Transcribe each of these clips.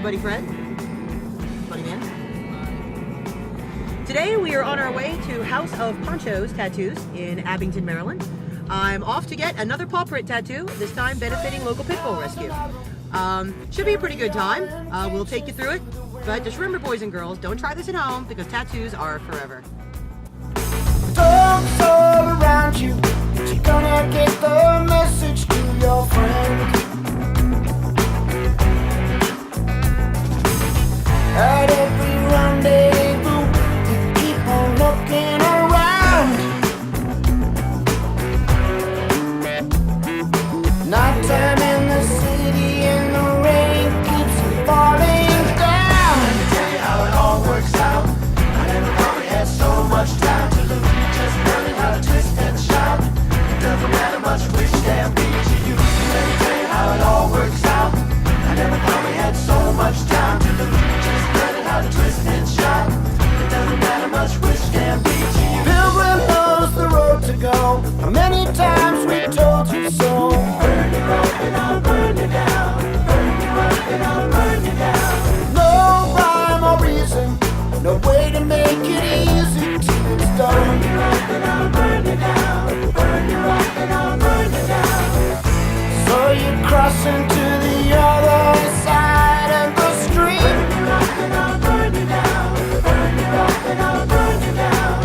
buddy Fred. Buddy man. Today we are on our way to House of Poncho's Tattoos in Abington, Maryland. I'm off to get another paw print tattoo, this time benefiting local pit bull rescue. Should be a pretty good time. We'll take you through it. But just remember, boys and girls, don't try this at home because tattoos are forever. Dogs all around you, but you're gonna get the message to your friend. At every rendezvous, you keep on looking around. Nighttime in the city and the rain keeps falling down. Let me tell you how it all works out. I never probably had so much time to lose. Just learning how to twist and shout. It doesn't matter much which damn beat you use. Let me tell you how it all works out. I never probably had so much time to lose. Just learning how to twist and shout. It doesn't matter much which damn beat you use. Pilgrim knows the road to go. How many times we told you so. Burn you up and I'll burn you down. Burn you up and I'll burn you down. No rhyme or reason, no way to make it easy till it's done. Burn you up and I'll burn you down. Burn you up and I'll burn you down. So you cross into the other side of the street. Burn you up and I'll burn you down. Burn you up and I'll burn you down.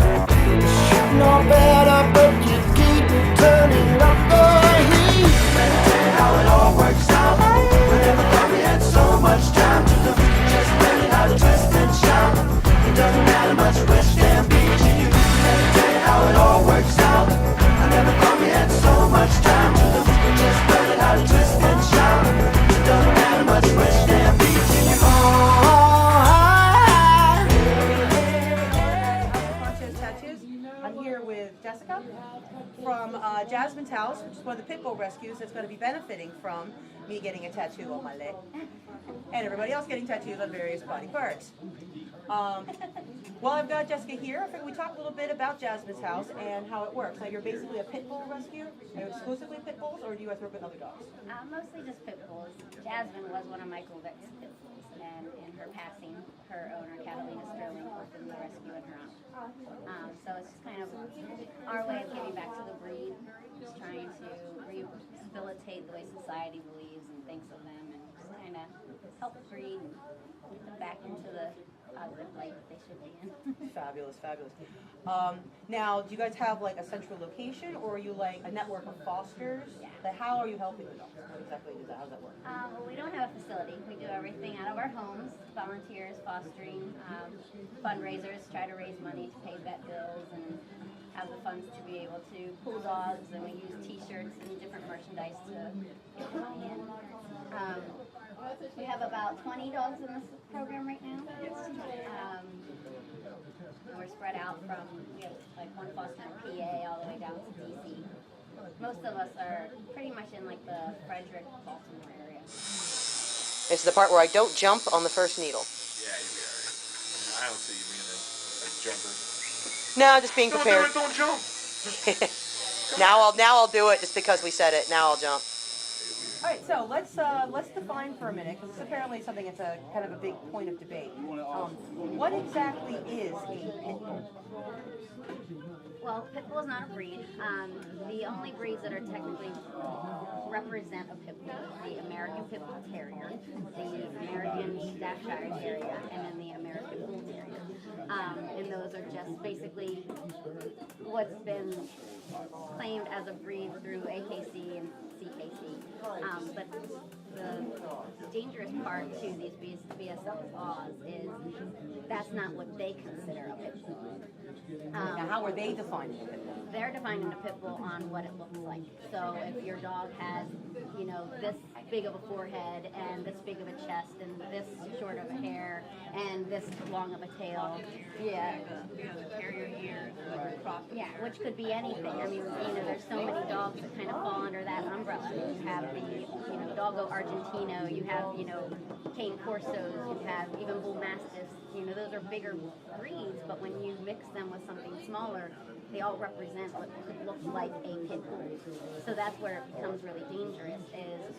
Shoot no better, but you keep turning up the heat. Let me tell you how it all works out. Whenever thought we had so much time to lose. Just learning how to twist and shout. It doesn't matter much which damn beat you use. Let me tell you how it all works out. I never thought we had so much time to lose. Just learning how to twist and shout. It doesn't matter much which damn beat you use. Poncho's Tattoos. I'm here with Jessica from Jasmine's house, which is one of the pit bull rescues that's going to be benefiting from me getting a tattoo on my leg. And everybody else getting tattoos on various body parts. Well, I've got Jessica here. I figured we talk a little bit about Jasmine's house and how it works. Now, you're basically a pit bull rescue? Are you exclusively pit bulls, or do you guys work with other dogs? Mostly just pit bulls. Jasmine was one of Michael Vick's pit bulls, and in her passing, her owner, Catalina Sterling, worked in the rescue and her aunt. So it's just kind of our way of giving back to the breed, just trying to rehabilitate the way society believes and thinks of them, and just kind of help the breed and get them back into the positive light that they should be in. Fabulous, fabulous. Now, do you guys have like a central location, or are you like a network of fosters? Yeah. Like, how are you helping the dogs? What exactly is that? How does that work? Well, we don't have a facility. We do everything out of our homes, volunteers, fostering, fundraisers, try to raise money to pay vet bills and have the funds to be able to pull dogs, and we use t-shirts and different merchandise to get the money in. We have about 20 dogs in this program right now. And we're spread out from, we have like one foster in PA all the way down to DC. Most of us are pretty much in like the Frederick, Baltimore area. This is the part where I don't jump on the first needle. Yeah, you'll be alright. I don't see you being a jumper. No, just being prepared. Don't jump. Now I'll do it just because we said it. Now I'll jump. All right, so let's define for a minute, because it's apparently something that's a kind of a big point of debate. What exactly is a pit bull? Well, pit bull is not a breed. The only breeds that are technically represent a pit bull is the American Pit Bull Terrier, the American Staffordshire Terrier, and then the American Bull Terrier. And those are just basically what's been claimed as a breed through AKC and CKC. But the dangerous part to these BSL laws is that's not what they consider a pit bull. Now, how are they defining a pit bull? They're defining a pit bull on what it looks like. So if your dog has, this big of a forehead and this big of a chest and this short of a hair and this long of a tail, Terrier ears, yeah, which could be anything. I mean, there's so many dogs that kind of fall under that umbrella. You have the, Doggo Argentino, you have, Cane Corsos, you have even Bull Mastiffs. Those are bigger breeds, but when you mix them with something smaller, they all represent what could look like a pit bull. So that's where it becomes really dangerous, is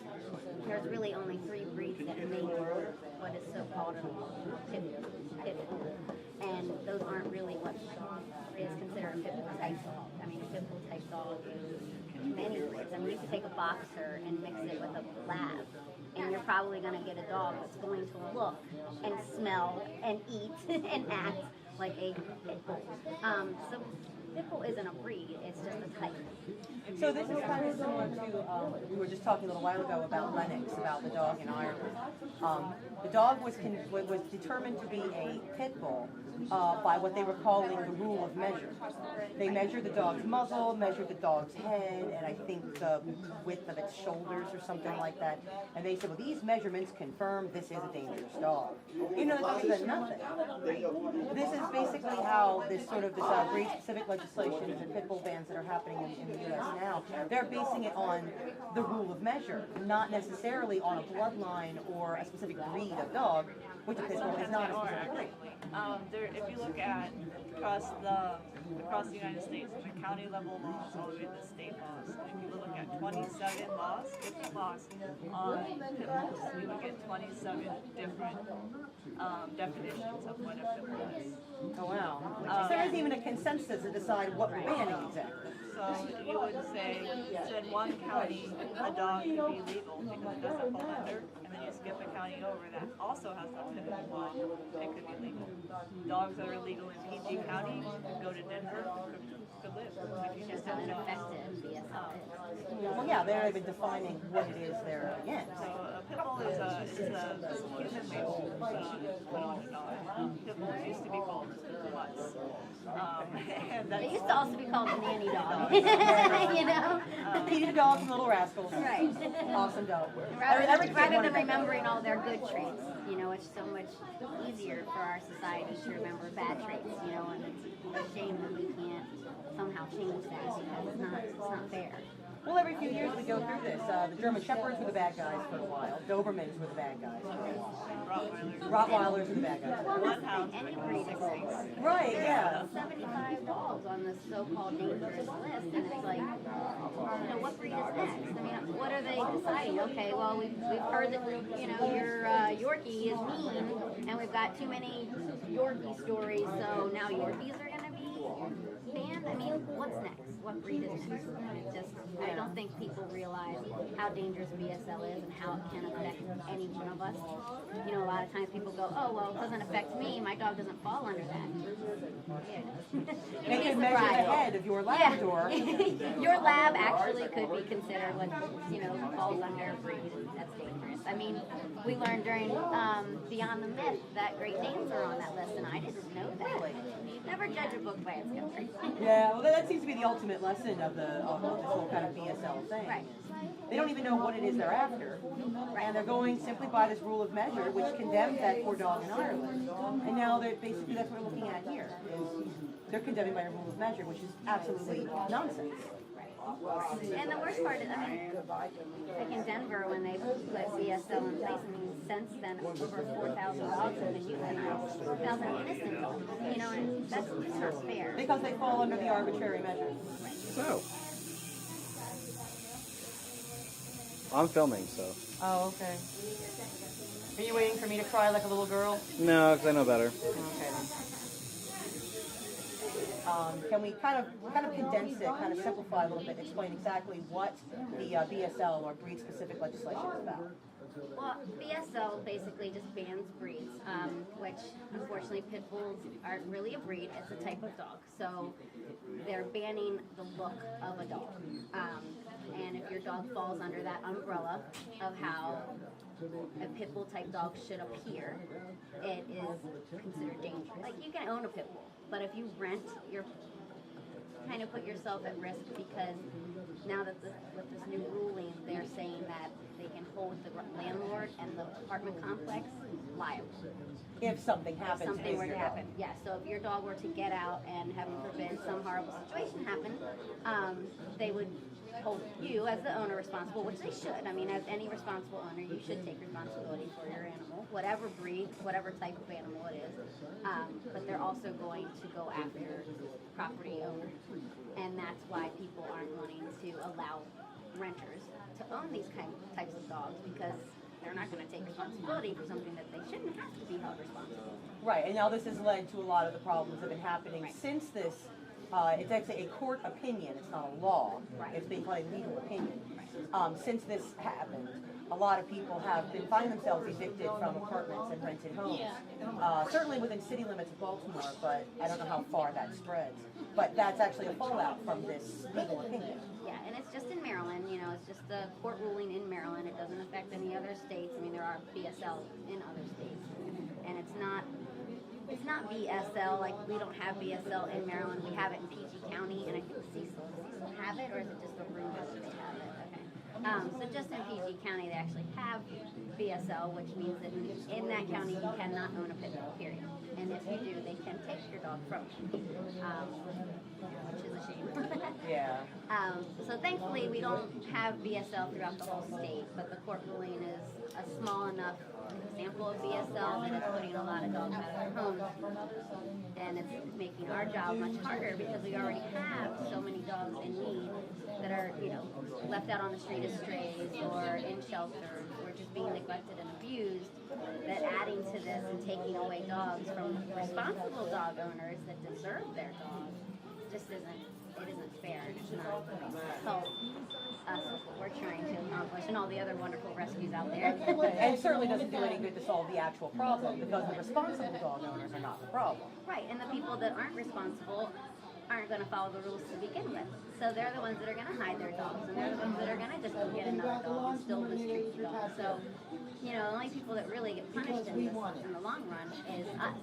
there's really only 3 breeds that make what is so pit bull, and those aren't really what is considered a pit bull type dog. I mean, a pit bull type dog is many breeds. I mean, you could take a boxer and mix it with a lab, and you're probably going to get a dog that's going to look and smell and eat and act like a pit bull. So pit bull isn't a breed, it's just a type. So this is kind of similar to, we were just talking a little while ago about Lennox, about the dog in Ireland. The dog was determined to be a pit bull by what they were calling the rule of measure. They measured the dog's muzzle, measured the dog's head, and I think the width of its shoulders or something like that. And they said, well, these measurements confirm this is a dangerous dog. You know, this is nothing. This is basically how this sort of breed-specific legislation and pit bull bans that are happening in the U.S. now, they're basing it on the rule of measure, not necessarily on a bloodline or a specific breed of dog, which a pit bull is not a specific breed. If you look at across the United States, from the county level laws all the way to the state laws, if you look at 27 laws, different laws on pit bulls, you look at 27 different definitions of what a pit bull is. Oh, wow. So there isn't even a consensus to decide what we're banning exactly. So you would say that in one county a dog could be legal because it doesn't fall under, and then you skip a county over that also has a pit bull law, it could be legal. Dogs that are legal in PG County could go to Denver, could live. If you just An don't know. effective BSL is. Well, yeah, they're even defining what it is they're against. So a pit bull is a human label put on a dog. Pit bulls used to be called mutts. And that's, It used to also be called a nanny dog, you know? Peter Dog from Little Rascals. Right. Awesome dog. Rather than remembering all their good traits, you know, it's so much easier for our society to remember bad traits, you know, and it's a shame that we can't somehow change that because it's not fair. Well, every few years we go through this. The German Shepherds were the bad guys for a while. Dobermans were the bad guys for a while. Rottweilers were the bad guys. Well, that's the thing, any breed is Right, yeah. 75 dogs on this so-called dangerous list, and it's like, you know, what breed is next? I mean, what are they deciding? Okay, well, we've heard that, you know, your Yorkie is mean, and we've got too many Yorkie stories, so now Yorkies are going to be banned? I mean, what's next? What breed is next? I don't think people realize how dangerous BSL is and how it can affect any one of us. You know, a lot of times people go, oh, well, it doesn't affect me. My dog doesn't fall under that. Yeah. They can measure the head of your Labrador. Yeah. Your lab actually could be considered what, you know, falls under a breed. That's dangerous. I mean, we learned during Beyond the Myth that Great Danes are on that list, and I didn't know that. Really? Never judge a book by its cover. Yeah, well, that seems to be the ultimate lesson of this whole kind of BSL thing. Right. They don't even know what it is they're after, and they're going simply by this rule of measure, which condemned that poor dog in Ireland. And now basically that's what we're looking at here. Is they're condemning by a rule of measure, which is absolutely nonsense. And the worst part is, I mean, like in Denver, when they put BSL in place, I mean, since then, over 4,000 dogs have been euthanized, 4,000 innocent dogs, you know, and that's not fair. Because they fall under the arbitrary measure. So, I'm filming, so. Oh, okay. Are you waiting for me to cry like a little girl? No, because I know better. Okay. Can we kind of condense it, kind of simplify a little bit, explain exactly what the BSL or breed-specific legislation is about? Well, BSL basically just bans breeds, which unfortunately pit bulls aren't really a breed, it's a type of dog. So they're banning the look of a dog. And if your dog falls under that umbrella of how a pit bull type dog should appear, it is considered dangerous. Like, you can own a pit bull, but if you rent, you're kind of put yourself at risk, because now that with this new ruling, they're saying that they can hold the landlord and the apartment complex liable. If something happens, If something were to your dog. happen, yeah. So if your dog were to get out and, heaven forbid, some horrible situation happened, they would hold you as the owner responsible, which they should. I mean, as any responsible owner, you should take responsibility for your animal, whatever breed, whatever type of animal it is. But they're also going to go after property owners, and that's why people aren't wanting to allow renters to own these types of dogs, because they're not going to take responsibility for something that they shouldn't have to be held responsible. Right, and now this has led to a lot of the problems that have been happening since this. It's actually a court opinion. It's not a law. Right. It's being called a legal opinion. Since this happened, a lot of people have been finding themselves evicted from apartments and rented homes. Certainly within city limits of Baltimore, but I don't know how far that spreads. But that's actually a fallout from this legal opinion. Yeah, and it's just in Maryland, you know, it's just a court ruling in Maryland. It doesn't affect any other states. I mean, there are BSL in other states. And it's not BSL, like we don't have BSL in Maryland. We have it in PG County, and I think Cecil have it, or is it just a rumor that they have it? Okay. So just in PG County, they actually have BSL, which means that in that county you cannot own a pit bull, period. And if you do, they can take your dog from you, which is a shame. Yeah. So thankfully we don't have BSL throughout the whole state, but the court ruling is a small enough example of BSL that it's putting a lot of dogs out of their homes. And it's making our job much harder because we already have so many dogs in need that are, you know, left out on the street as strays or in shelters or just being neglected and abused, that adding to this and taking away dogs from responsible dog owners that deserve their dogs just isn't fair, and it's not going to help us with what we're trying to accomplish and all the other wonderful rescues out there. And it certainly doesn't do any good to solve the actual problem because the responsible dog owners are not the problem. Right, and the people that aren't responsible aren't going to follow the rules to begin with. So they're the ones that are going to hide their dogs, and they're the ones that are going to just go get another dog and still mistreat the dog. So, you know, the only people that really get punished in this in the long run is us.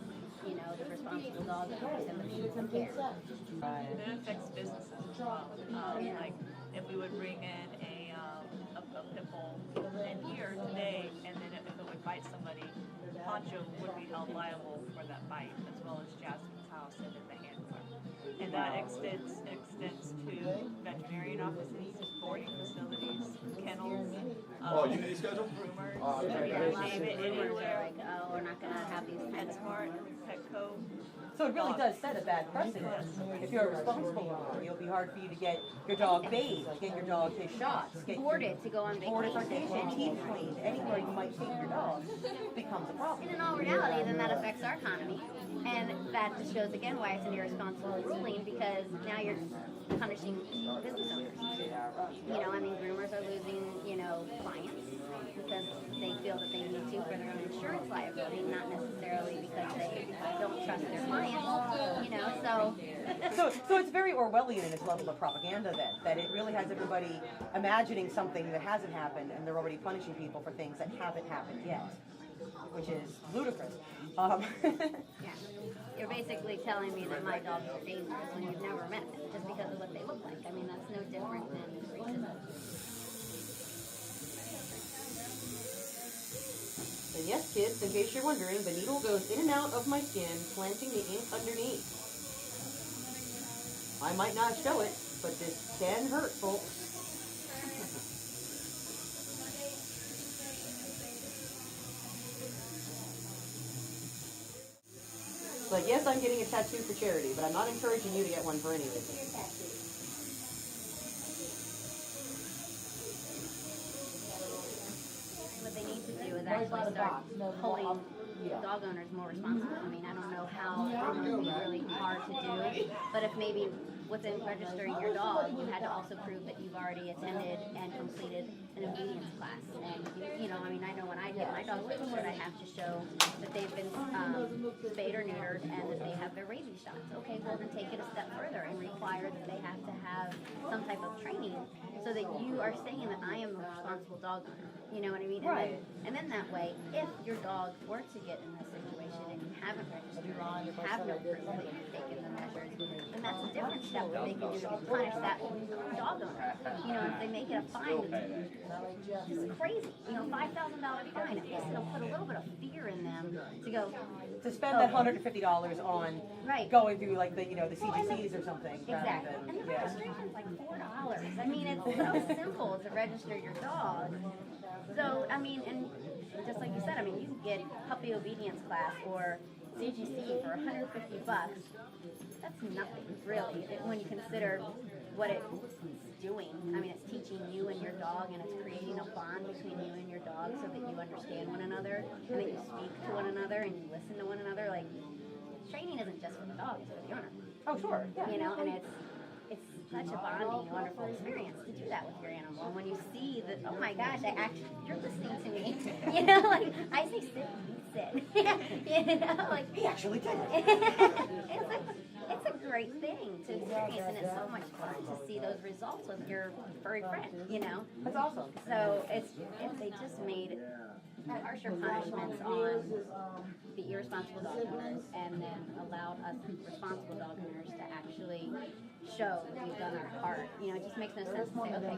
You know, the responsible dog owners and the people who care. It affects businesses as well. Like if we would bring in a pit bull in here today, and then if it would bite somebody, Poncho would be held liable for that bite, as well as Jasmine's house and then the handler. And that extends to veterinarian offices, boarding facilities, kennels, Unity schedule? groomers, Yeah, name it rumors are anywhere. like, oh, we're not going to have these pets. PetSmart, Petco. So it really does set a bad precedent. If you're a responsible owner, it'll be hard for you to get your dog bathed, get your dog his shots, get Boarded to go on boarded on vacation. vacation, teeth cleaned, anywhere you might take your dog becomes a problem. And in all reality, then that affects our economy. And that just shows again why it's an irresponsible ruling, because now you're punishing business owners. You know, I mean, groomers are losing, you know, clients because they feel that they need to for their own insurance liability, not necessarily because they don't trust their clients, you know, So it's very Orwellian in its level of propaganda then, that it really has everybody imagining something that hasn't happened and they're already punishing people for things that haven't happened yet, which is ludicrous. yeah. You're basically telling me that my dogs are dangerous when you've never met them just because of what they look like. I mean, that's no different than racism. And yes, kids, in case you're wondering, the needle goes in and out of my skin, planting the ink underneath. I might not show it, but this can hurt, folks. Like, yes, I'm getting a tattoo for charity, but I'm not encouraging you to get one for any reason. What they need to do is actually start holding dog owners more responsible. I mean, I don't know how it would be really hard to do, but if maybe within registering your dog, you had to also prove that you've already attended and completed an obedience class. And, you know, I mean, I know when I get my dog registered, I have to show that they've been spayed or neutered and that they have their rabies shots. Okay, well, then take it a step further and require that they have to have some type of training so that you are saying that I am a responsible dog owner. You know what I mean? Right. And then that way, if your dog were to get in this situation and you haven't registered and you have no proof that you've taken the measures, then that's a different step that they can do to punish that dog owner. You know, if they make it a fine, it's crazy. You know, $5,000 fine. At least it'll put a little bit of fear in them to go. To spend that $150 on Right. going through like the the CGCs or something. Exactly. And the registration's like $4. I mean, it's so simple to register your dog. So, I mean, and just like you said, I mean, you can get puppy obedience class or CGC for $150. That's nothing, really, when you consider what it's doing. I mean, it's teaching you and your dog, and it's creating a bond between you and your dog so that you understand one another and that you speak to one another and you listen to one another, like, training isn't just for the dog, it's for the owner. Oh, sure. Yeah. You know, and it's such a bonding, wonderful experience to do that with your animal. And when you see that, oh my gosh, you're listening to me. You know, like, I say sit, you sit. You know, like, He actually did it. it's a great thing to experience, and it's so much fun to see those results with your furry friend, you know? That's awesome. So if they just made harsher punishments on the irresponsible dog owners and then allowed us responsible dog owners to actually show that we've done our part. You know, it just makes no sense to say, okay,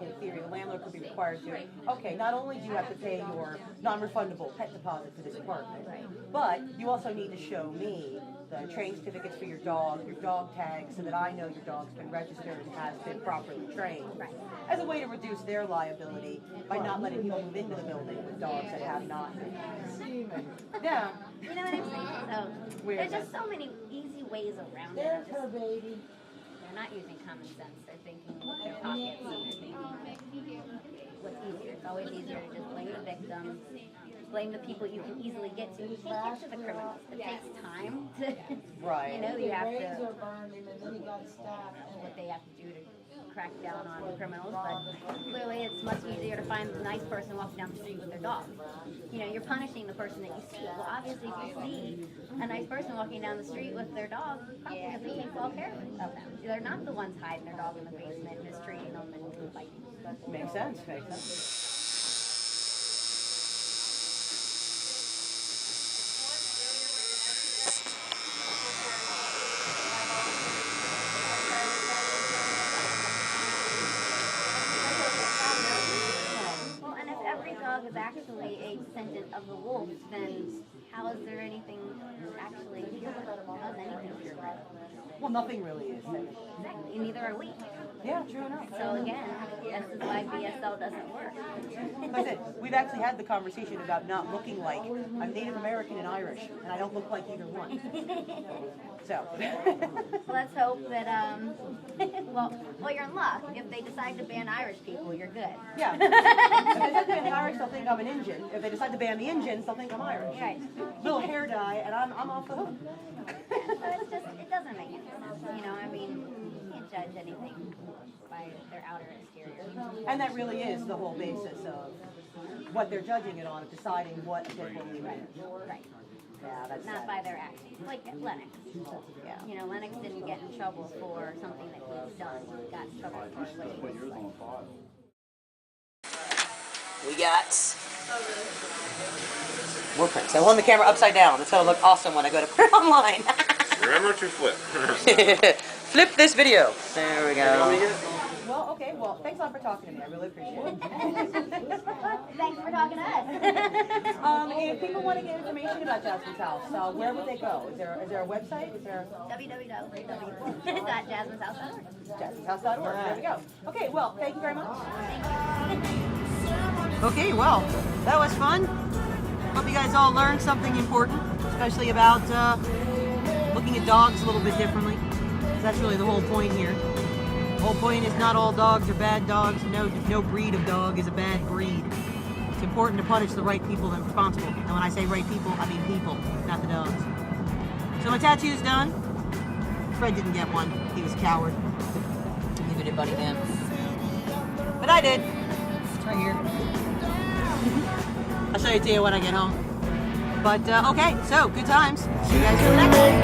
In theory, the landlord could be required to, okay, not only do you have to pay your non-refundable pet deposit for this apartment, but you also need to show me the training certificates for your dog tag, so that I know your dog's been registered and has been properly trained. Right. As a way to reduce their liability by not letting people move into the building with dogs that have not been. Yeah. you know what I'm saying? So there's just so many easy ways around it. They're not using common sense. They're thinking with their pockets and they're thinking what's easier. It's always easier to just blame the victim, blame the people you can easily get to. You can't get to the criminals. It takes time to, Right. you know, you have to, what they have to do to crack down on criminals, but clearly it's much easier to find a nice person walking down the street with their dog. You know, you're punishing the person that you see. Well, obviously if you see a nice person walking down the street with their dog, probably have to take well care of them. They're not the ones hiding their dog in the basement, mistreating them and biting them. Makes sense, makes sense. Well, and if every dog is actually a descendant of the wolf, then how is there anything actually pure? How is anything pure? Well, nothing really is. Exactly, and neither are we. Yeah, true enough. So again, this is why BSL doesn't work. Like I said, we've actually had the conversation about not looking like I'm Native American and Irish, and I don't look like either one. So. Let's hope that, well, you're in luck. If they decide to ban Irish people, you're good. Yeah. If they decide to ban the Irish, they'll think I'm an Indian. If they decide to ban the Indians, they'll think I'm Irish. Right. Little hair dye, and I'm off the hook. So it's just, it doesn't make any sense. You know, I mean, you can't judge anything by their outer exterior. And that really is the whole basis of what they're judging it on, of deciding what a pit bull is. Right. Yeah, that's Not sad. by their actions. Like Lennox. Yeah. You know, Lennox didn't get in trouble for something that he's done. He got in trouble for what he was like. We got more prints. I want the camera upside down. It's gonna look awesome when I go to put it online. Remember to flip. Flip this video. There we go. Well, okay. Well, thanks a lot for talking to me. I really appreciate it. Thanks for talking to us. If people want to get information about Jasmine's house, where would they go? Is there a website? Is there www.jasmineshouse.org. Jasmine'sHouse.org. There we go. Okay. Well, thank you very much. Thank you. Okay. Well, that was fun. Hope you guys all learned something important, especially about looking at dogs a little bit differently. That's really the whole point here. The whole point is not all dogs are bad dogs. No breed of dog is a bad breed. It's important to punish the right people and responsible. And when I say right people, I mean people, not the dogs. So my tattoo's done. Fred didn't get one. He was a coward. Neither did Buddy Man. But I did. It's right here. I'll show it to you when I get home. But okay, so good times. See you guys for the next one.